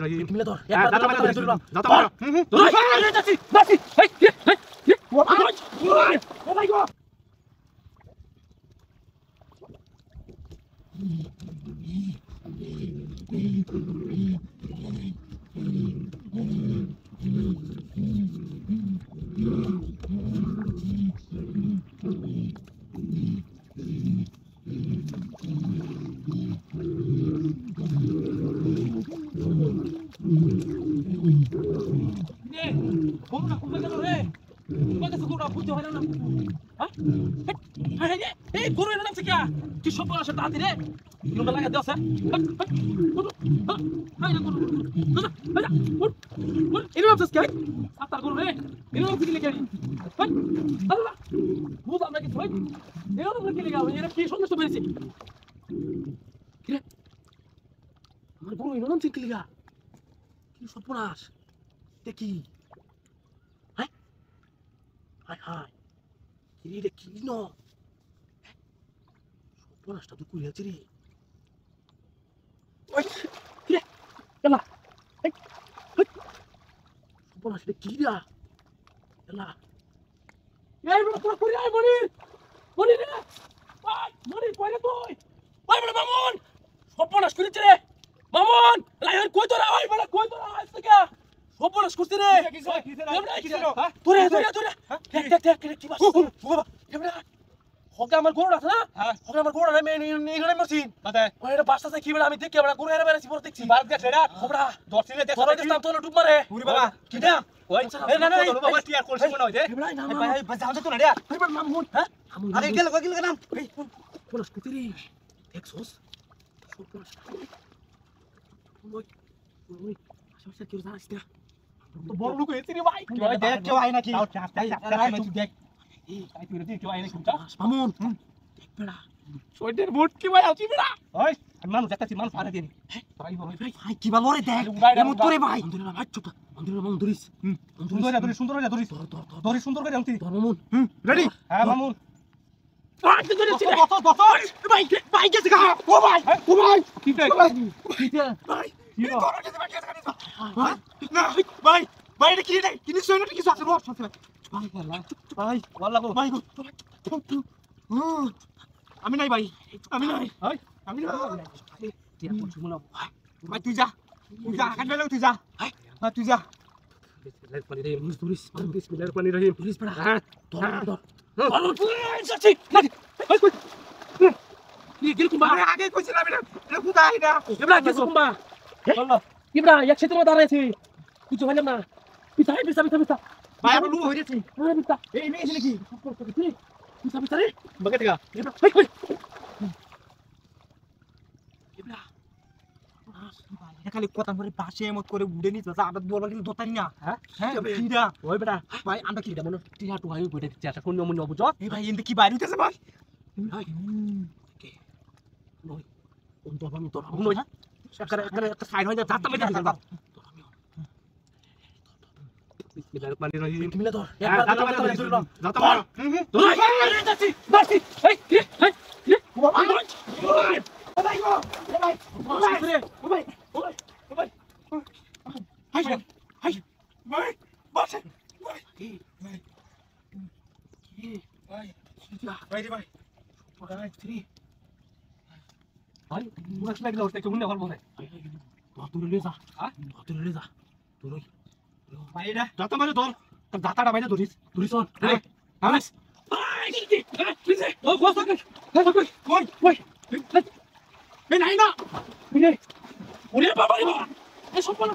রহিম মিলে ধর দাদা মারা ধরে দাদা মারা যাচ্ছি যাচ্ছি এই ও মাই god Kung na gano re. Baga siguro puto ka na. Ha? Guru na lang siya. Ki shop na siya dati re. Yung talaga Dios ha. Ay na guru. Ino na siya. Ata guru re. Ino na siya kaya. Hay. Allah. Buda na ki soy. Ino na siya kaya. Ino ki shop na siya berisi. Kire. Amar guru ino na siya kaya. Ki shop na. Deki. Hi কিরে রে কি ন সপনাশটা তো কুড়িয়েছে রে ওই কিরে এলা এই সপনাশটা কি রা এলা এই বড় তোরা করি আই মনি রে ভাই মনি কইরে তুই ভাই বড় মামুন সপনাশ করেছে রে মামুন লাইন কই তোরা ভাই বড় কই তোরা আইছে কা সপনাশ করতে রে তোরে দেখ কি বাস বাবা এমরা হগে আমার গরু আছে না হগে আমার গরু না এখানে মরছিন বাদে ওই এটা বাসটা কি বলে আমি দেখি আমরা গরু এরা বেরাছি পরে দেখছি বাদ দেখ রে খবরা দর্শিলে দেখ সবাই দেখতাম তোলে ডুব মারে ওরে বাবা কি না ওই না না বাবা টিয়ার করছিস মনে হয় দে ভাই যাও তো না রে ভাই মামুন হ্যাঁ আরে গেল নাম এই পুরো স্কুটি দেখছস সব ওই আচ্ছা কি জানিস না তো বড় লোক হয়েছে রে ভাই কি দেখ কেউ আয় নাকি দেখ এই তাই তুই রে কেউ আয় নাকি মামুন দেখ বেড়া শরীরের বুট কি ভাই আছি বেড়া ওই মানুষ দেখতাছি মানুষ ফাড়ে দেনি ভাই ভাই কি ভালো রে দেখ এমন তোরে ভাই আন্দোলন ভাই চুপ আন্দোলন মামুন ধরিস সুন্দর করে ধরিস সুন্দর করে আনতি ধর মামুন রেডি হ্যাঁ মামুন ভাই গেছে গা ও ভাই কি ভাই ভাই এটা কি রে কি নিছ না কিছু আছে রোড সাথে ভাই ওয়াল্লাহ ভাই আমি নাই ভাই আমি নাই ভাই তুই যা আকাশ বেলা তুই যা হ্যাঁ তুই যা বিসমিল্লাহির পানি রে মুজদুরিস বিসমিল্লাহির পানি রহিম পুলিশ পড়া হ্যাঁ ধর যাচ্ছি কি গিল কুম্বা আগে কইছিলাম এটা কোথায় না এবলা কি কুম্বা বল ইব্রা একসাথে মত দাঁড়াইছি কিছু হইলাম না পিছা ভাই আমরা লু হই গেছি আরে পিছা এই মেয়ে এসে নাকি পিছা রে বাগে থেকে ইব্রা ইব্রা খালি কথা করে পাশে এমত করে উড়ে নি চাচা আমরা বলবা কিন্তু দতারি না হ্যাঁ কিডা ওই বেটা ভাই আমরা কিডা মনে টিয়া টু হাই বইতে দিচ্ছে একটা কোন মনে বুঝছ এই ভাই এন্ড কি বাইরে উঠেছে ভাই ভাই কে নই কোন তো আমি তো নই এখানে একটা সাইড হয়ে যায় যাতা মেরে দিলাম বিসমিল্লাহির রহমানির রহিম মিলে ধর দাদা মারা ধরে দাদা মারা যাচ্ছি এই দাতাটা বাইরে ধরিস নাই না ওরে বাবা রে বাবা এই সব বলা